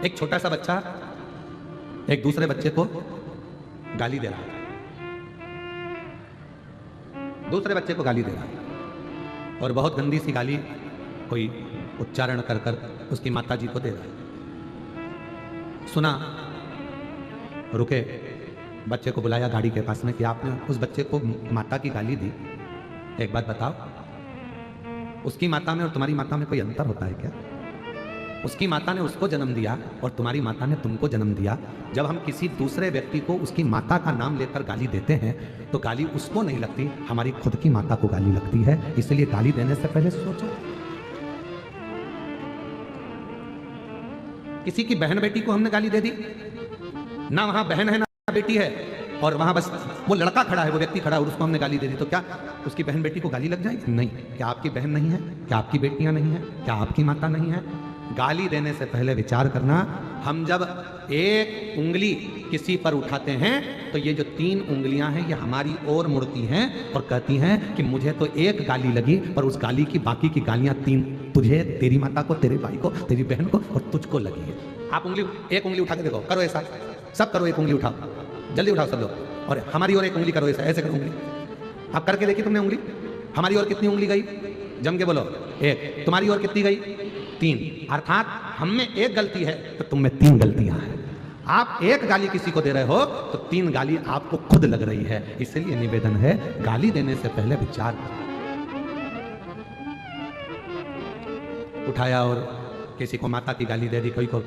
एक छोटा सा बच्चा एक दूसरे बच्चे को गाली दे रहा है, दूसरे बच्चे को गाली दे रहा है और बहुत गंदी सी गाली कोई उच्चारण कर कर उसकी माता जी को दे रहा है। सुना, रुके, बच्चे को बुलाया गाड़ी के पास में कि आपने उस बच्चे को माता की गाली दी, एक बात बताओ, उसकी माता में और तुम्हारी माता में कोई अंतर होता है क्या? उसकी माता ने उसको जन्म दिया और तुम्हारी माता ने तुमको जन्म दिया। जब हम किसी दूसरे व्यक्ति को उसकी माता का नाम लेकर गाली देते हैं तो गाली उसको नहीं लगती, हमारी खुद की माता को गाली लगती है। इसलिए गाली देने से पहले सोचो। किसी की बहन बेटी को हमने गाली दे दी ना, वहां बहन है ना बेटी है, और वहां बस वो लड़का खड़ा है, वो व्यक्ति खड़ा है और उसको हमने गाली दे दी, तो क्या उसकी बहन बेटी को गाली लग जाएगी? नहीं। क्या आपकी बहन नहीं है? क्या आपकी बेटियां नहीं है? क्या आपकी माता नहीं है? गाली देने से पहले विचार करना। हम जब एक उंगली किसी पर उठाते हैं तो ये जो 3 उंगलियां हैं ये हमारी ओर मुड़ती हैं और कहती हैं कि मुझे तो एक गाली लगी, पर उस गाली की बाकी की गालियां 3 तुझे, तेरी माता को, तेरे भाई को, तेरी बहन को और तुझको लगी है। आप एक उंगली उठा के देखो, करो ऐसा, सब करो, एक उंगली उठाओ, जल्दी उठाओ सब लोग, और हमारी ओर एक उंगली करो, ऐसा ऐसे करो उंगली। आप करके देखिए तुमने उंगली, हमारी ओर कितनी उंगली गई? जम के बोलो, एक। तुम्हारी ओर कितनी गई? 3। अर्थात हम में एक गलती है तो तुम में 3 गलतियां हैं। आप एक गाली किसी को दे रहे हो तो 3 गाली आपको खुद लग रही है। इसलिए निवेदन है, गाली देने से पहले विचार करो। उठाया और किसी को माता की गाली दे दी, कोई को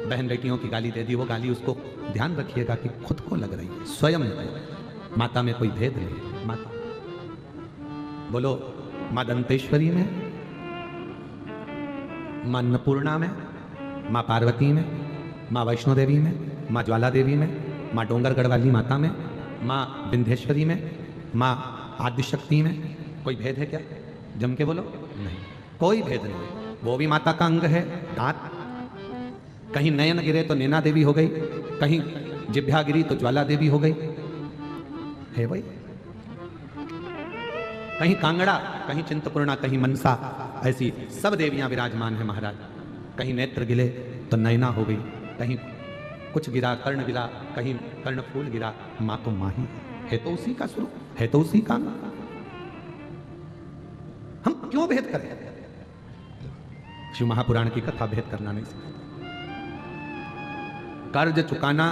बहन बेटियों की गाली दे दी, वो गाली उसको ध्यान रखिएगा कि खुद को लग रही है, स्वयं को। माता में कोई भेद नहीं। माता बोलो, मां दंतेश्वरी में, मां अन्नपूर्णा में, मां पार्वती में, मां वैष्णो देवी में, मां ज्वाला देवी में, मां डोंगरगढ़ वाली माता में, मां विंध्येश्वरी में, मां आदिशक्ति में कोई भेद है क्या? जम के बोलो, नहीं, कोई भेद नहीं। वो भी माता का अंग है, दांत। कहीं नयन गिरे तो नैना देवी हो गई, कहीं जिभ्या गिरी तो ज्वाला देवी हो गई, है भाई। कहीं कांगड़ा, कहीं चिंतपूर्णा, कहीं मनसा, ऐसी सब देवियां विराजमान है महाराज। कहीं नेत्र गिले तो नैना हो गई, कहीं कुछ गिरा, कर्ण गिरा, कहीं कर्णफूल गिरा, मां तो मां ही है, तो उसी का स्वरूप है, तो उसी का। हम क्यों भेद करें? शिव महापुराण की कथा भेद करना नहीं सिखाती। कर्ज चुकाना